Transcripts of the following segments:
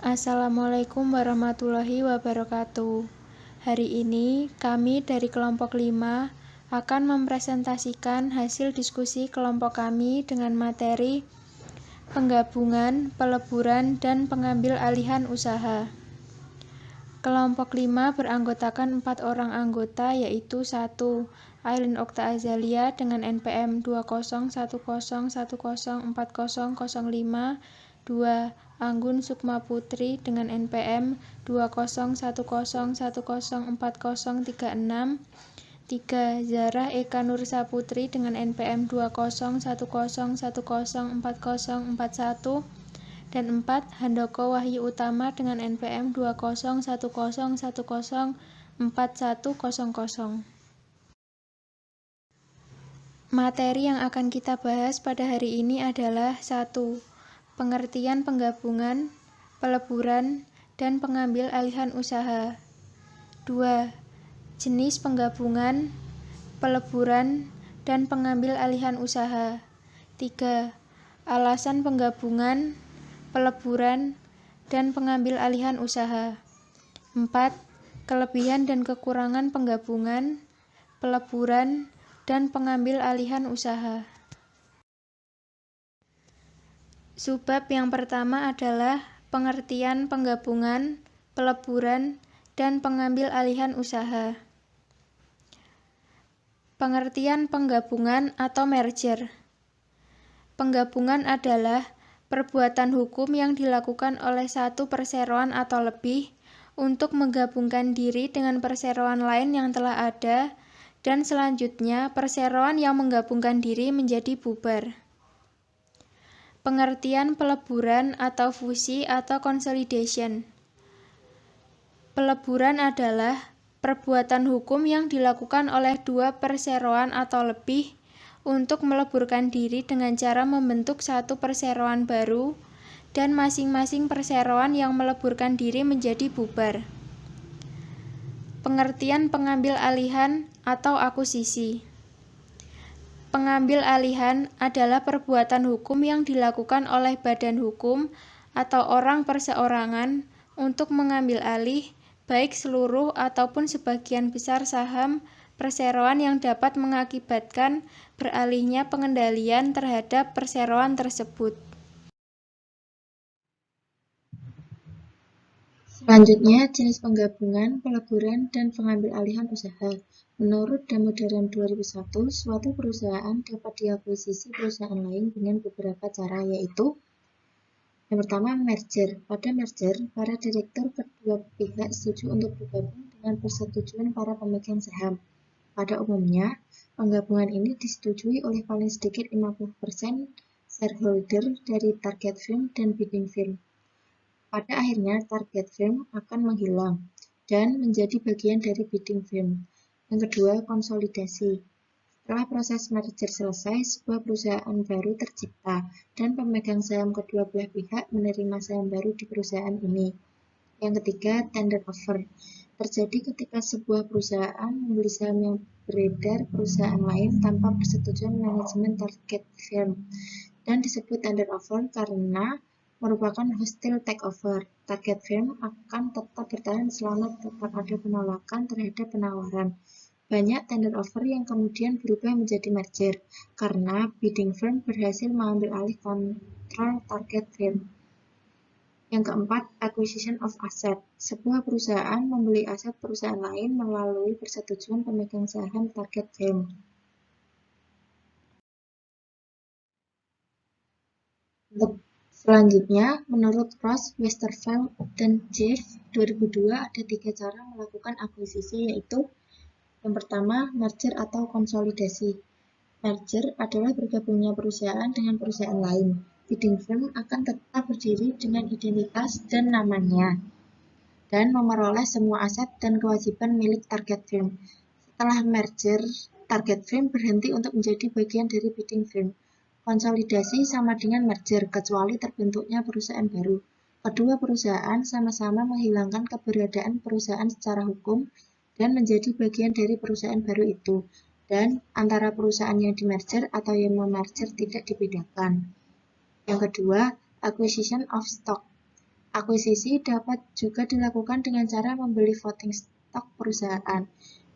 Assalamualaikum warahmatullahi wabarakatuh. Hari ini kami dari kelompok 5 akan mempresentasikan hasil diskusi kelompok kami dengan materi penggabungan, peleburan, dan pengambil alihan usaha. Kelompok 5 beranggotakan 4 orang anggota, yaitu 1. Ailin Okta Azalia dengan NPM 20101040005. 2. Anggun Sukma Putri dengan NPM 20101040036. 3. Zarah Eka Nursa Putri dengan NPM 20101040041. Dan 4. Handoko Wahyu Utama dengan NPM 20101041000. Materi yang akan kita bahas pada hari ini adalah 1. Pengertian penggabungan, peleburan, dan pengambil alihan usaha. 2. Jenis penggabungan, peleburan, dan pengambil alihan usaha. 3. Alasan penggabungan, peleburan, dan pengambil alihan usaha. 4. Kelebihan dan kekurangan penggabungan, peleburan, dan pengambil alihan usaha. Subbab yang pertama adalah pengertian penggabungan, peleburan, dan pengambil alihan usaha. Pengertian penggabungan atau merger. Penggabungan adalah perbuatan hukum yang dilakukan oleh satu perseroan atau lebih untuk menggabungkan diri dengan perseroan lain yang telah ada, dan selanjutnya perseroan yang menggabungkan diri menjadi bubar. Pengertian peleburan atau fusi atau consolidation. Peleburan adalah perbuatan hukum yang dilakukan oleh dua perseroan atau lebih untuk meleburkan diri dengan cara membentuk satu perseroan baru, dan masing-masing perseroan yang meleburkan diri menjadi bubar. Pengertian pengambil alihan atau akuisisi. Pengambil alihan adalah perbuatan hukum yang dilakukan oleh badan hukum atau orang perseorangan untuk mengambil alih baik seluruh ataupun sebagian besar saham perseroan yang dapat mengakibatkan beralihnya pengendalian terhadap perseroan tersebut. Selanjutnya, jenis penggabungan, peleburan, dan pengambil alihan usaha. Menurut Damodaran 2001, suatu perusahaan dapat diakuisisi perusahaan lain dengan beberapa cara, yaitu yang pertama, merger. Pada merger, para direktur kedua pihak setuju untuk bergabung dengan persetujuan para pemegang saham. Pada umumnya, penggabungan ini disetujui oleh paling sedikit 50% shareholder dari target firm dan bidding firm. Pada akhirnya, target firm akan menghilang dan menjadi bagian dari bidding firm. Yang kedua, konsolidasi. Setelah proses merger selesai, sebuah perusahaan baru tercipta dan pemegang saham kedua belah pihak menerima saham baru di perusahaan ini. Yang ketiga, tender offer. Terjadi ketika sebuah perusahaan membeli saham yang beredar perusahaan lain tanpa persetujuan manajemen target firm, dan disebut tender offer karena merupakan hostile takeover. Target firm akan tetap bertahan selama tetap ada penolakan terhadap penawaran. Banyak tender offer yang kemudian berubah menjadi merger karena bidding firm berhasil mengambil alih kontrol target firm. Yang keempat, acquisition of asset. Sebuah perusahaan membeli aset perusahaan lain melalui persetujuan pemegang saham target firm. Selanjutnya, menurut Ross, Westerveld, dan Jeff 2002 ada 3 cara melakukan akuisisi, yaitu yang pertama, merger atau konsolidasi. Merger adalah bergabungnya perusahaan dengan perusahaan lain. Bidding firm akan tetap berdiri dengan identitas dan namanya, dan memperoleh semua aset dan kewajiban milik target firm. Setelah merger, target firm berhenti untuk menjadi bagian dari bidding firm. Konsolidasi sama dengan merger, kecuali terbentuknya perusahaan baru. Kedua perusahaan sama-sama menghilangkan keberadaan perusahaan secara hukum dan menjadi bagian dari perusahaan baru itu, dan antara perusahaan yang dimerger atau yang memerger tidak dibedakan. Yang kedua, acquisition of stock. Akuisisi dapat juga dilakukan dengan cara membeli voting stock perusahaan,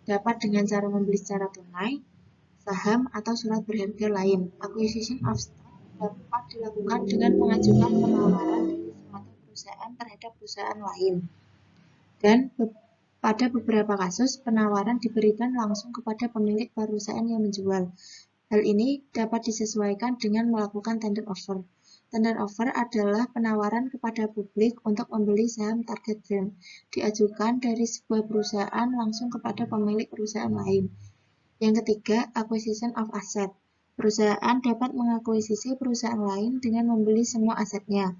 dapat dengan cara membeli secara tunai, saham, atau surat berharga lain. Acquisition of stock dapat dilakukan dengan mengajukan penawaran dari suatu perusahaan terhadap perusahaan lain. Dan pada beberapa kasus, penawaran diberikan langsung kepada pemilik perusahaan yang menjual. Hal ini dapat disesuaikan dengan melakukan tender offer. Tender offer adalah penawaran kepada publik untuk membeli saham target firm, diajukan dari sebuah perusahaan langsung kepada pemilik perusahaan lain. Yang ketiga, acquisition of asset. Perusahaan dapat mengakuisisi perusahaan lain dengan membeli semua asetnya.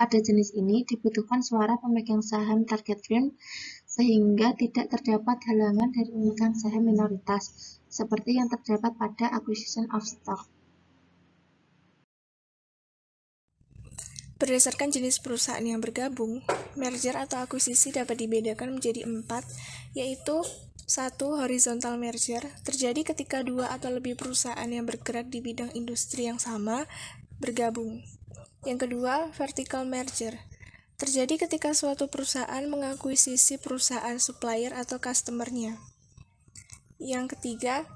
Pada jenis ini dibutuhkan suara pemegang saham target firm sehingga tidak terdapat halangan dari pemegang saham minoritas, seperti yang terdapat pada acquisition of stock. Berdasarkan jenis perusahaan yang bergabung, merger atau akuisisi dapat dibedakan menjadi 4, yaitu 1. Horizontal merger, terjadi ketika 2 atau lebih perusahaan yang bergerak di bidang industri yang sama bergabung. Yang kedua, vertical merger, terjadi ketika suatu perusahaan mengakuisisi perusahaan supplier atau customer-nya. Yang ketiga,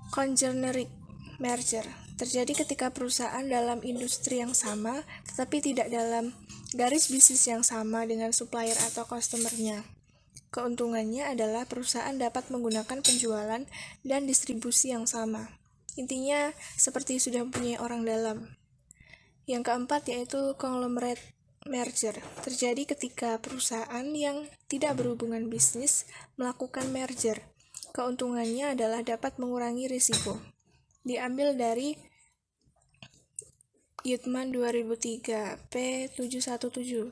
congeneric merger, terjadi ketika perusahaan dalam industri yang sama, tetapi tidak dalam garis bisnis yang sama dengan supplier atau customer-nya. Keuntungannya adalah perusahaan dapat menggunakan penjualan dan distribusi yang sama. Intinya, seperti sudah mempunyai orang dalam. Yang keempat yaitu conglomerate merger, terjadi ketika perusahaan yang tidak berhubungan bisnis melakukan merger. Keuntungannya adalah dapat mengurangi risiko. Diambil dari Yutman 2003 P717.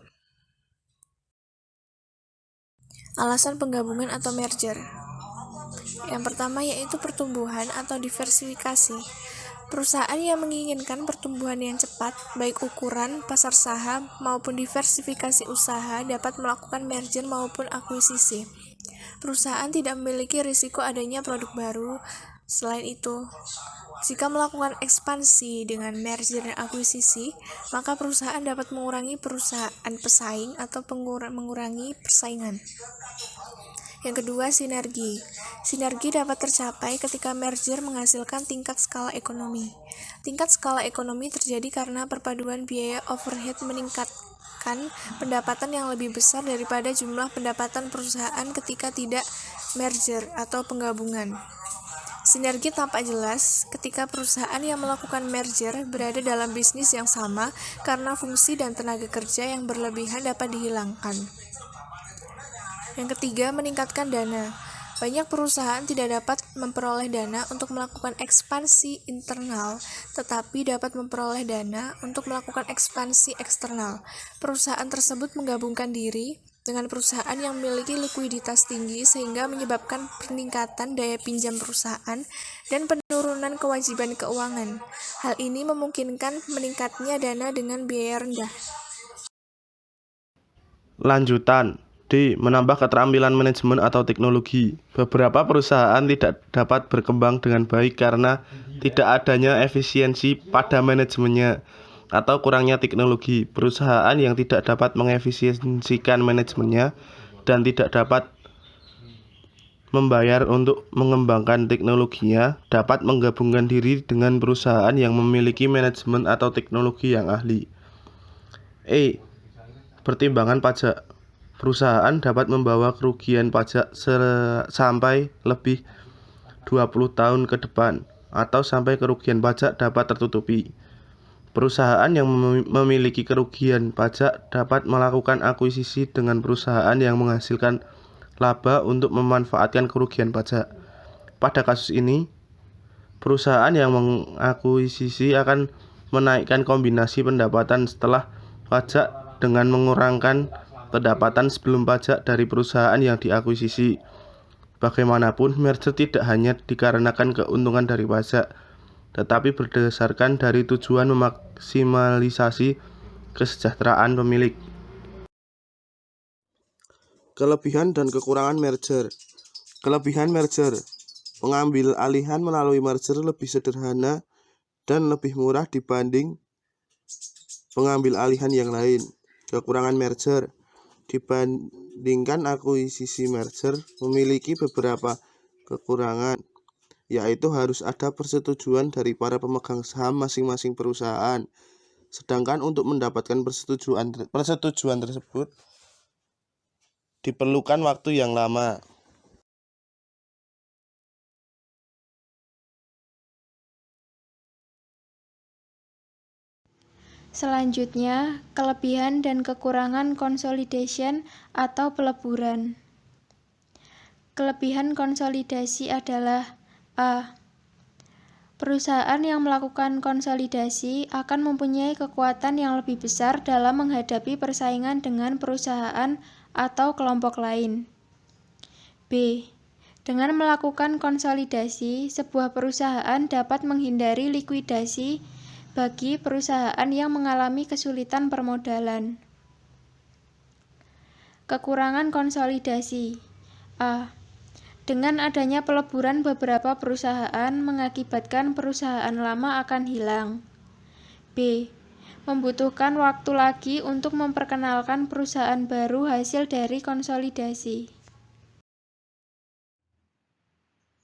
Alasan penggabungan atau merger. Yang pertama yaitu pertumbuhan atau diversifikasi. Perusahaan yang menginginkan pertumbuhan yang cepat, baik ukuran, pasar saham, maupun diversifikasi usaha dapat melakukan merger maupun akuisisi. Perusahaan tidak memiliki risiko adanya produk baru. Selain itu, jika melakukan ekspansi dengan merger dan akuisisi, maka perusahaan dapat mengurangi perusahaan pesaing atau mengurangi persaingan. Yang kedua, sinergi. Sinergi dapat tercapai ketika merger menghasilkan tingkat skala ekonomi. Tingkat skala ekonomi terjadi karena perpaduan biaya overhead meningkatkan pendapatan yang lebih besar daripada jumlah pendapatan perusahaan ketika tidak merger atau penggabungan. Sinergi tampak jelas ketika perusahaan yang melakukan merger berada dalam bisnis yang sama karena fungsi dan tenaga kerja yang berlebihan dapat dihilangkan. Yang ketiga, meningkatkan dana. Banyak perusahaan tidak dapat memperoleh dana untuk melakukan ekspansi internal, tetapi dapat memperoleh dana untuk melakukan ekspansi eksternal. Perusahaan tersebut menggabungkan diri dengan perusahaan yang memiliki likuiditas tinggi sehingga menyebabkan peningkatan daya pinjam perusahaan dan penurunan kewajiban keuangan. Hal ini memungkinkan meningkatnya dana dengan biaya rendah. Lanjutan. D. Menambah keterampilan manajemen atau teknologi. Beberapa perusahaan tidak dapat berkembang dengan baik karena tidak adanya efisiensi pada manajemennya atau kurangnya teknologi. Perusahaan yang tidak dapat mengefisiensikan manajemennya dan tidak dapat membayar untuk mengembangkan teknologinya dapat menggabungkan diri dengan perusahaan yang memiliki manajemen atau teknologi yang ahli. E. Pertimbangan pajak. Perusahaan dapat membawa kerugian pajak sampai lebih 20 tahun ke depan atau sampai kerugian pajak dapat tertutupi. Perusahaan yang memiliki kerugian pajak dapat melakukan akuisisi dengan perusahaan yang menghasilkan laba untuk memanfaatkan kerugian pajak. Pada kasus ini, perusahaan yang mengakuisisi akan menaikkan kombinasi pendapatan setelah pajak dengan mengurangkan pendapatan sebelum pajak dari perusahaan yang diakuisisi. Bagaimanapun, merger tidak hanya dikarenakan keuntungan dari pajak, tetapi berdasarkan dari tujuan memaksimalisasi kesejahteraan pemilik. Kelebihan dan kekurangan merger. Kelebihan merger. Pengambil alihan melalui merger lebih sederhana dan lebih murah dibanding pengambil alihan yang lain. Kekurangan merger. Dibandingkan akuisisi merger memiliki beberapa kekurangan, yaitu harus ada persetujuan dari para pemegang saham masing-masing perusahaan. Sedangkan untuk mendapatkan persetujuan tersebut diperlukan waktu yang lama. Selanjutnya, kelebihan dan kekurangan consolidation atau peleburan. Kelebihan konsolidasi adalah A. Perusahaan yang melakukan konsolidasi akan mempunyai kekuatan yang lebih besar dalam menghadapi persaingan dengan perusahaan atau kelompok lain. B. Dengan melakukan konsolidasi, sebuah perusahaan dapat menghindari likuidasi bagi perusahaan yang mengalami kesulitan permodalan. Kekurangan konsolidasi. A. Dengan adanya peleburan beberapa perusahaan mengakibatkan perusahaan lama akan hilang. B. Membutuhkan waktu lagi untuk memperkenalkan perusahaan baru hasil dari konsolidasi.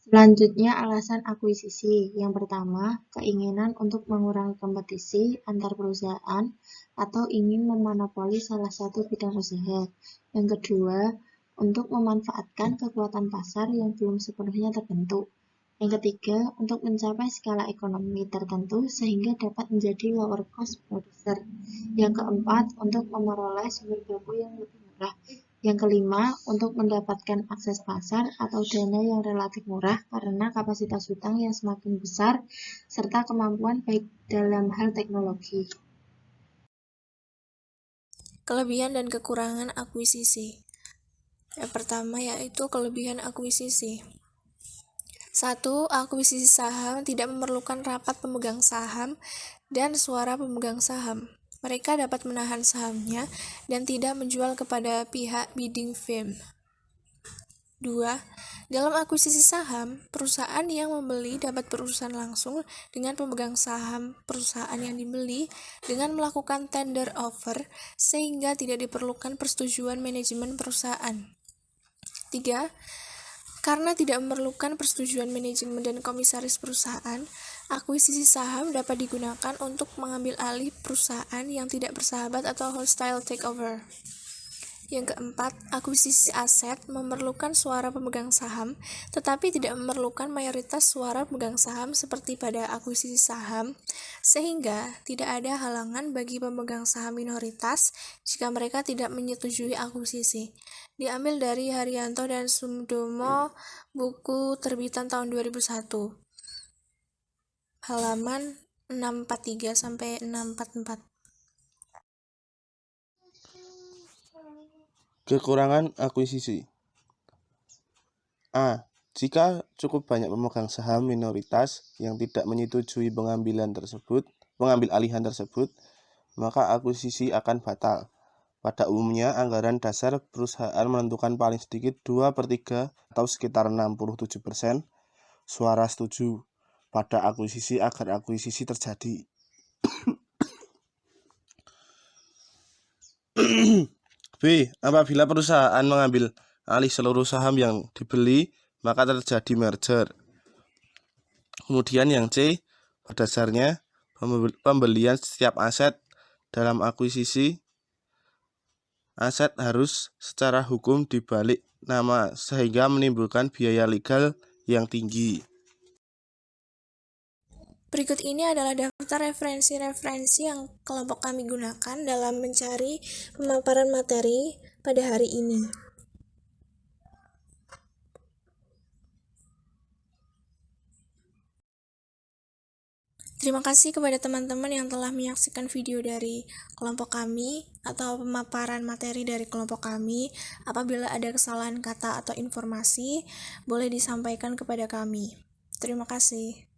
Selanjutnya, alasan akuisisi. Yang pertama, keinginan untuk mengurangi kompetisi antar perusahaan atau ingin memonopoli salah satu bidang usaha. Yang kedua, untuk memanfaatkan kekuatan pasar yang belum sepenuhnya terbentuk. Yang ketiga, untuk mencapai skala ekonomi tertentu sehingga dapat menjadi lower cost producer. Yang keempat, untuk memperoleh sumber baku yang lebih murah. Yang kelima, untuk mendapatkan akses pasar atau dana yang relatif murah karena kapasitas hutang yang semakin besar serta kemampuan baik dalam hal teknologi. Kelebihan dan kekurangan akuisisi. Yang pertama yaitu kelebihan akuisisi. 1. Akuisisi saham tidak memerlukan rapat pemegang saham dan suara pemegang saham. Mereka dapat menahan sahamnya dan tidak menjual kepada pihak bidding firm. 2. Dalam akuisisi saham, perusahaan yang membeli dapat berurusan langsung dengan pemegang saham perusahaan yang dibeli dengan melakukan tender offer sehingga tidak diperlukan persetujuan manajemen perusahaan. 3. Karena tidak memerlukan persetujuan manajemen dan komisaris perusahaan, akuisisi saham dapat digunakan untuk mengambil alih perusahaan yang tidak bersahabat atau hostile takeover. Yang keempat, akuisisi aset memerlukan suara pemegang saham, tetapi tidak memerlukan mayoritas suara pemegang saham seperti pada akuisisi saham, sehingga tidak ada halangan bagi pemegang saham minoritas jika mereka tidak menyetujui akuisisi. Diambil dari Haryanto dan Sumdomo, buku terbitan tahun 2001, halaman 643-644. Kekurangan akuisisi. A. Jika cukup banyak pemegang saham minoritas yang tidak menyetujui pengambil alihan tersebut, maka akuisisi akan batal. Pada umumnya, anggaran dasar perusahaan menentukan paling sedikit 2/3 atau sekitar 67% suara setuju pada akuisisi agar akuisisi terjadi. B. Apabila perusahaan mengambil alih seluruh saham yang dibeli, maka terjadi merger. Kemudian yang C, pada dasarnya pembelian setiap aset dalam akuisisi, aset harus secara hukum dibalik nama sehingga menimbulkan biaya legal yang tinggi. Berikut ini adalah daftar referensi-referensi yang kelompok kami gunakan dalam mencari pemaparan materi pada hari ini. Terima kasih kepada teman-teman yang telah menyaksikan video dari kelompok kami atau pemaparan materi dari kelompok kami. Apabila ada kesalahan kata atau informasi, boleh disampaikan kepada kami. Terima kasih.